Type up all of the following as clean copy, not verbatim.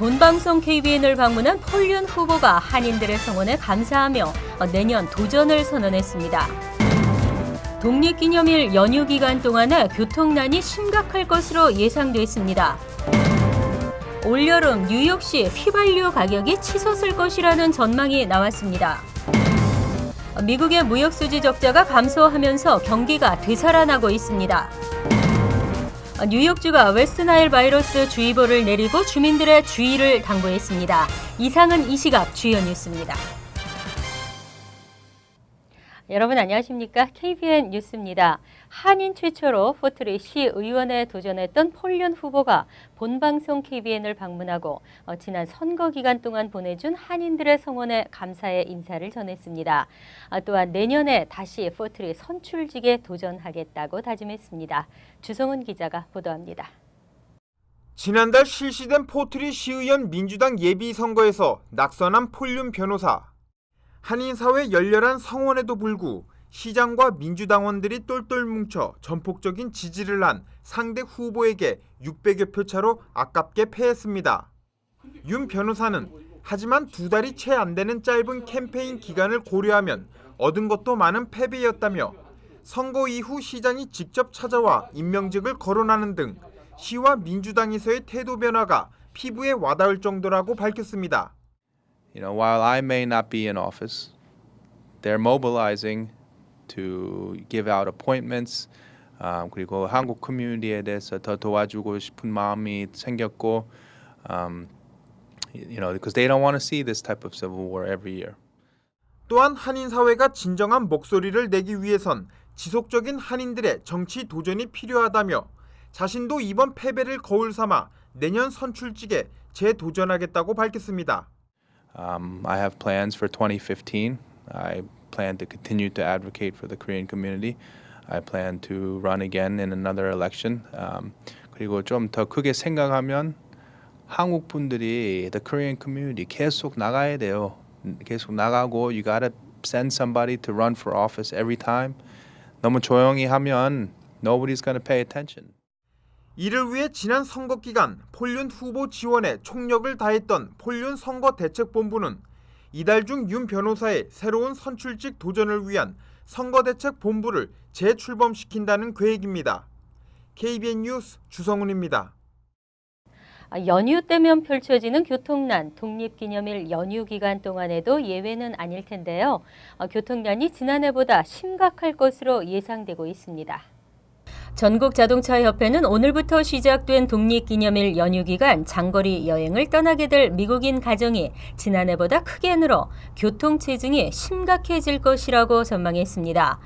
본방송 KBN을 방문한 폴윤 후보가 한인들의 성원에 감사하며 내년 도전을 선언했습니다. 독립기념일 연휴 기간 동안에 교통난이 심각할 것으로 예상됐습니다. 올여름 뉴욕시 휘발유 가격이 치솟을 것이라는 전망이 나왔습니다. 미국의 무역수지 적자가 감소하면서 경기가 되살아나고 있습니다. 뉴욕주가 웨스트나일 바이러스 주의보를 내리고 주민들의 주의를 당부했습니다. 이상은 이 시각 주요 뉴스입니다. 여러분 안녕하십니까? KBN 뉴스입니다. 한인 최초로 포트리 시의원에 도전했던 폴윤 후보가 본방송 KBN을 방문하고 지난 선거 기간 동안 보내준 한인들의 성원에 감사의 인사를 전했습니다. 또한 내년에 다시 포트리 선출직에 도전하겠다고 다짐했습니다. 주성훈 기자가 보도합니다. 지난달 실시된 포트리 시의원 민주당 예비선거에서 낙선한 폴윤 변호사. 한인사회 열렬한 성원에도 불구 시장과 민주당원들이 똘똘 뭉쳐 전폭적인 지지를 한 상대 후보에게 600여 표 차로 아깝게 패했습니다. 윤 변호사는 하지만 2달이 채 안 되는 짧은 캠페인 기간을 고려하면 얻은 것도 많은 패배였다며 선거 이후 시장이 직접 찾아와 임명직을 거론하는 등 시와 민주당에서의 태도 변화가 피부에 와닿을 정도라고 밝혔습니다. While I may not be in office, they're mobilizing to give out appointments. 그리고 한국 커뮤니티에 대해서 더 도와주고 싶은 마음이 생겼고, because they don't want to see this type of civil war every year. 또한 한인 사회가 진정한 목소리를 내기 위해선 지속적인 한인들의 정치 도전이 필요하다며 자신도 이번 패배를 거울 삼아 내년 선출직에 재도전하겠다고 밝혔습니다. I have plans for 2015. I plan to continue to advocate for the Korean community. I plan to run again in another election. 그리고 좀 더 크게 생각하면 한국 분들이 the Korean community 계속 나가야 돼요. 계속 나가고 you gotta send somebody to run for office every time. 너무 조용히 하면 nobody's gonna pay attention. 이를 위해 지난 선거 기간 폴윤 후보 지원에 총력을 다했던 폴윤 선거대책본부는 이달 중 윤 변호사의 새로운 선출직 도전을 위한 선거대책본부를 재출범시킨다는 계획입니다. KBN 뉴스 주성훈입니다. 연휴 때면 펼쳐지는 교통난, 독립기념일 연휴 기간 동안에도 예외는 아닐 텐데요. 교통난이 지난해보다 심각할 것으로 예상되고 있습니다. 전국자동차협회는 오늘부터 시작된 독립기념일 연휴 기간 장거리 여행을 떠나게 될 미국인 가정이 지난해보다 크게 늘어 교통체증이 심각해질 것이라고 전망했습니다.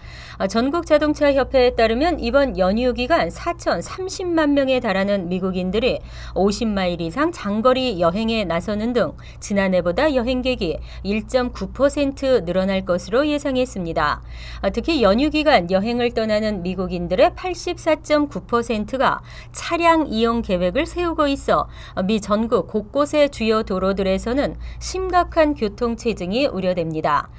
전국자동차협회에 따르면 이번 연휴 기간 4,030만 명에 달하는 미국인들이 50마일 이상 장거리 여행에 나서는 등 지난해보다 여행객이 1.9% 늘어날 것으로 예상했습니다. 특히 연휴 기간 여행을 떠나는 미국인들의 84.9%가 차량 이용 계획을 세우고 있어 미 전국 곳곳의 주요 도로들에서는 심각한 교통체증이 우려됩니다.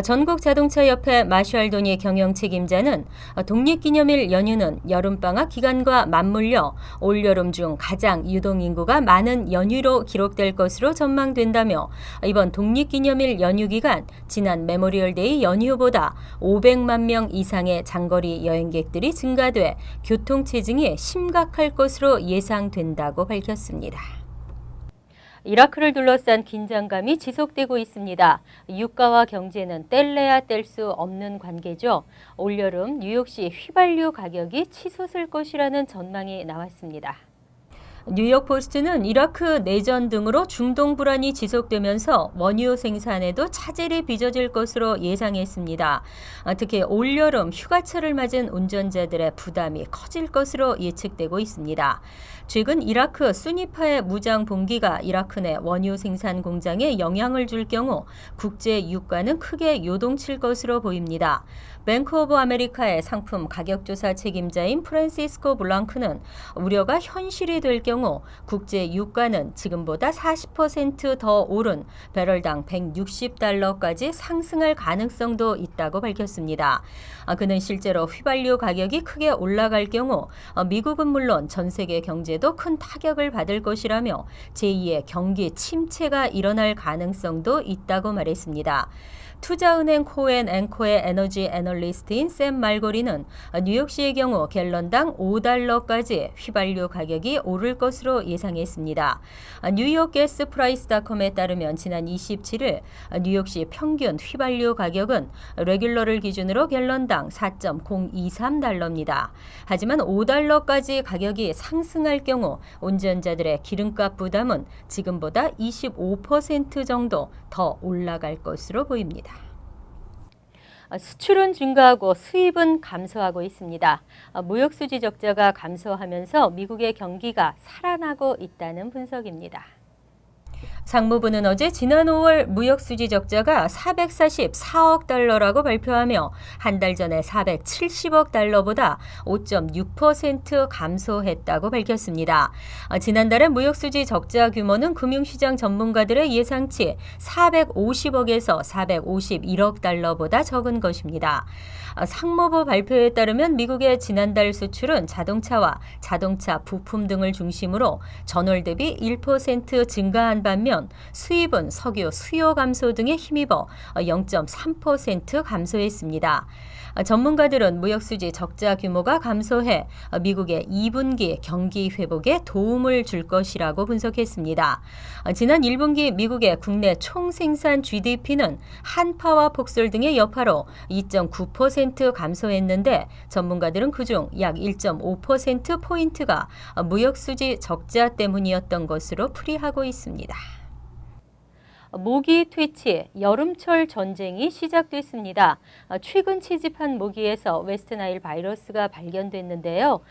전국자동차협회 마샬도니 경영책임자는 독립기념일 연휴는 여름방학 기간과 맞물려 올여름 중 가장 유동인구가 많은 연휴로 기록될 것으로 전망된다며 이번 독립기념일 연휴 기간 지난 메모리얼데이 연휴보다 500만 명 이상의 장거리 여행객들이 증가돼 교통체증이 심각할 것으로 예상된다고 밝혔습니다. 이라크를 둘러싼 긴장감이 지속되고 있습니다. 유가와 경제는 뗄래야 뗄 수 없는 관계죠. 올여름 뉴욕시 휘발유 가격이 치솟을 것이라는 전망이 나왔습니다. 뉴욕포스트는 이라크 내전 등으로 중동 불안이 지속되면서 원유 생산에도 차질이 빚어질 것으로 예상했습니다. 특히 올여름 휴가철을 맞은 운전자들의 부담이 커질 것으로 예측되고 있습니다. 최근 이라크 수니파의 무장 봉기가 이라크 내 원유 생산 공장에 영향을 줄 경우 국제 유가는 크게 요동칠 것으로 보입니다. 뱅크 오브 아메리카의 상품 가격조사 책임자인 프란시스코 블랑크는 우려가 현실이 될 경우 경우 국제 유가는 지금보다 40% 더 오른 배럴당 160달러까지 상승할 가능성도 있다고 밝혔습니다. 그는 실제로 휘발유 가격이 크게 올라갈 경우 미국은 물론 전 세계 경제도 큰 타격을 받을 것이라며 제2의 경기 침체가 일어날 가능성도 있다고 말했습니다. 투자은행 코엔 앵커의 에너지 애널리스트인 샘 말고리는 뉴욕시의 경우 갤런당 5달러까지 휘발유 가격이 오를 것으로 예상했습니다. 뉴욕가스프라이스닷컴에 따르면 지난 27일 뉴욕시 평균 휘발유 가격은 레귤러를 기준으로 갤런당 4.023달러입니다. 하지만 5달러까지 가격이 상승할 경우 운전자들의 기름값 부담은 지금보다 25% 정도 더 올라갈 것으로 보입니다. 수출은 증가하고 수입은 감소하고 있습니다. 무역수지 적자가 감소하면서 미국의 경기가 살아나고 있다는 분석입니다. 상무부는 어제 지난 5월 무역수지 적자가 444억 달러라고 발표하며 한 달 전에 470억 달러보다 5.6% 감소했다고 밝혔습니다. 지난달의 무역수지 적자 규모는 금융시장 전문가들의 예상치 450억에서 451억 달러보다 적은 것입니다. 상무부 발표에 따르면 미국의 지난달 수출은 자동차와 자동차 부품 등을 중심으로 전월 대비 1% 증가한 반면 수입은 석유 수요 감소 등에 힘입어 0.3% 감소했습니다. 전문가들은 무역수지 적자 규모가 감소해 미국의 2분기 경기 회복에 도움을 줄 것이라고 분석했습니다. 지난 1분기 미국의 국내 총생산 GDP는 한파와 폭설 등의 여파로 2.9% 감소했는데 전문가들은 그중 약 1.5%포인트가 무역수지 적자 때문이었던 것으로 풀이하고 있습니다. 모기 퇴치, 여름철 전쟁이 시작됐습니다. 최근 채집한 모기에서 웨스트나일 바이러스가 발견됐는데요.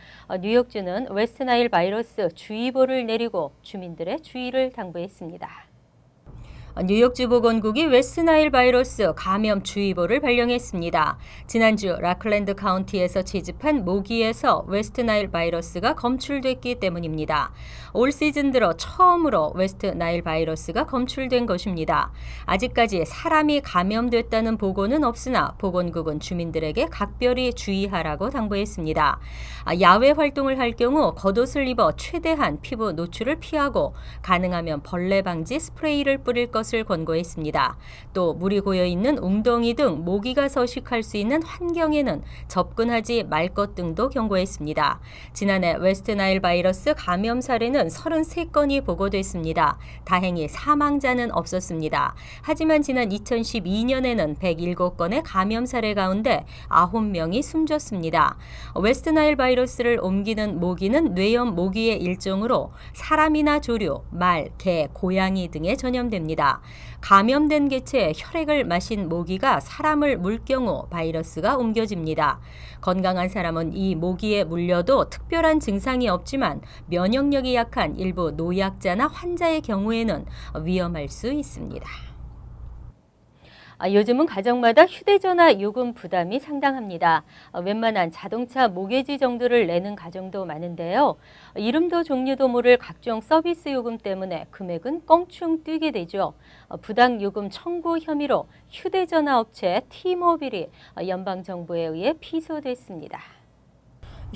뉴욕주는 웨스트나일 바이러스 주의보를 내리고 주민들의 주의를 당부했습니다. 뉴욕주 보건국이 웨스트나일 바이러스 감염주의보를 발령했습니다. 지난주 라클랜드 카운티에서 채집한 모기에서 웨스트나일 바이러스가 검출됐기 때문입니다. 올 시즌 들어 처음으로 웨스트나일 바이러스가 검출된 것입니다. 아직까지 사람이 감염됐다는 보고는 없으나 보건국은 주민들에게 각별히 주의하라고 당부했습니다. 야외 활동을 할 경우 겉옷을 입어 최대한 피부 노출을 피하고 가능하면 벌레 방지 스프레이를 뿌릴 것을 권고했습니다. 또 물이 고여 있는 웅덩이 등 모기가 서식할 수 있는 환경에는 접근하지 말 것 등도 경고했습니다. 지난해 웨스트나일 바이러스 감염 사례는 33건이 보고됐습니다. 다행히 사망자는 없었습니다. 하지만 지난 2012년에는 107건의 감염 사례 가운데 9명이 숨졌습니다. 웨스트나일 바이러스를 옮기는 모기는 뇌염 모기의 일종으로 사람이나 조류, 말, 개, 고양이 등에 전염됩니다. 감염된 개체의 혈액을 마신 모기가 사람을 물 경우 바이러스가 옮겨집니다. 건강한 사람은 이 모기에 물려도 특별한 증상이 없지만 면역력이 약한 일부 노약자나 환자의 경우에는 위험할 수 있습니다. 요즘은 가정마다 휴대전화 요금 부담이 상당합니다. 웬만한 자동차 모기지 정도를 내는 가정도 많은데요. 이름도 종류도 모를 각종 서비스 요금 때문에 금액은 껑충 뛰게 되죠. 부당 요금 청구 혐의로 휴대전화 업체 T-모빌이 연방정부에 의해 피소됐습니다.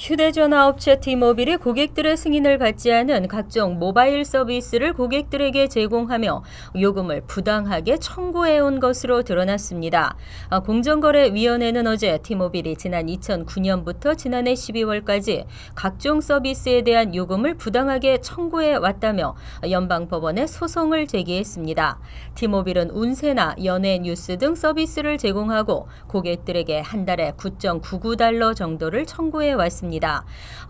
휴대전화 업체 T-모빌이 고객들의 승인을 받지 않은 각종 모바일 서비스를 고객들에게 제공하며 요금을 부당하게 청구해온 것으로 드러났습니다. 공정거래위원회는 어제 T-모빌이 지난 2009년부터 지난해 12월까지 각종 서비스에 대한 요금을 부당하게 청구해 왔다며 연방법원에 소송을 제기했습니다. T-모빌은 운세나 연예 뉴스 등 서비스를 제공하고 고객들에게 한 달에 9.99달러 정도를 청구해 왔습니다.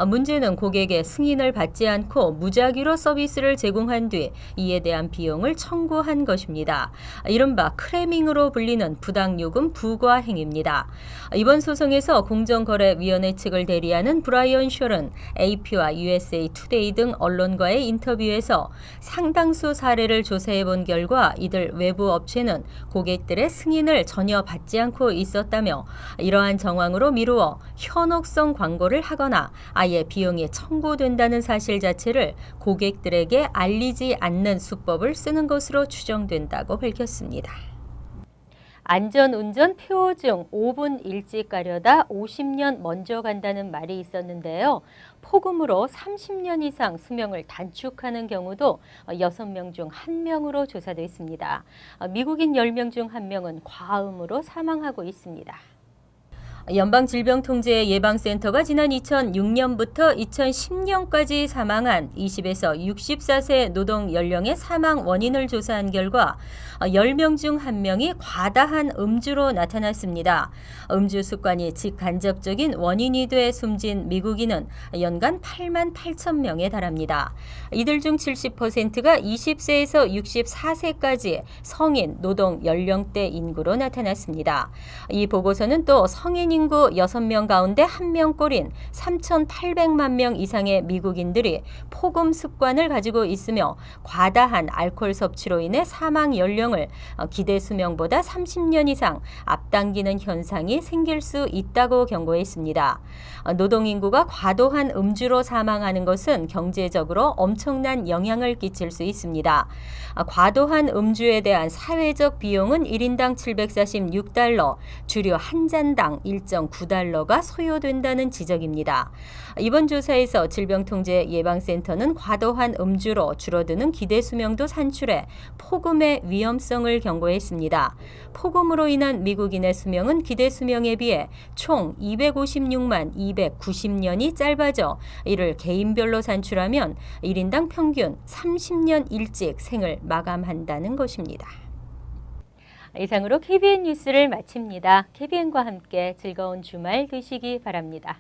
문제는 고객의 승인을 받지 않고 무작위로 서비스를 제공한 뒤 이에 대한 비용을 청구한 것입니다. 이른바 크래밍으로 불리는 부당요금 부과 행위입니다. 이번 소송에서 공정거래위원회 측을 대리하는 브라이언 셜은 AP와 USA 투데이 등 언론과의 인터뷰에서 상당수 사례를 조사해 본 결과 이들 외부 업체는 고객들의 승인을 전혀 받지 않고 있었다며 이러한 정황으로 미루어 현혹성 광고를 수법을 하거나 아예 비용이 청구된다는 사실 자체를 고객들에게 알리지 않는 수법을 쓰는 것으로 추정된다고 밝혔습니다. 안전운전 표준 5분 일찍 가려다 50년 먼저 간다는 말이 있었는데요. 폭음으로 30년 이상 수명을 단축하는 경우도 6명 중 1명으로 조사됐습니다. 미국인 10명 중 1명은 과음으로 사망하고 있습니다. 연방질병통제예방센터가 지난 2006년부터 2010년까지 사망한 20에서 64세 노동 연령의 사망 원인을 조사한 결과 10명 중 1명이 과다한 음주로 나타났습니다. 음주 습관이 직간접적인 원인이 돼 숨진 미국인은 연간 8만 8천 명에 달합니다. 이들 중 70%가 20세에서 64세까지 성인 노동 연령대 인구로 나타났습니다. 이 보고서는 또 성인 인구 6명 가운데 1명꼴인 3,800만 명 이상의 미국인들이 폭음 습관을 가지고 있으며 과다한 알코올 섭취로 인해 사망 연령을 기대 수명보다 30년 이상 앞당기는 현상이 생길 수 있다고 경고했습니다. 노동인구가 과도한 음주로 사망하는 것은 경제적으로 엄청난 영향을 끼칠 수 있습니다. 과도한 음주에 대한 사회적 비용은 1인당 746달러, 주류 한 잔당 1.9달러가 소요된다는 지적입니다. 이번 조사에서 질병통제예방센터는 과도한 음주로 줄어드는 기대 수명도 산출해 폭음의 위험성을 경고했습니다. 폭음으로 인한 미국인의 수명은 기대 수명에 비해 총 256만 290년이 짧아져 이를 개인별로 산출하면 1인당 평균 30년 일찍 생을 마감한다는 것입니다. 이상으로 KBN 뉴스를 마칩니다. KBN과 함께 즐거운 주말 되시기 바랍니다.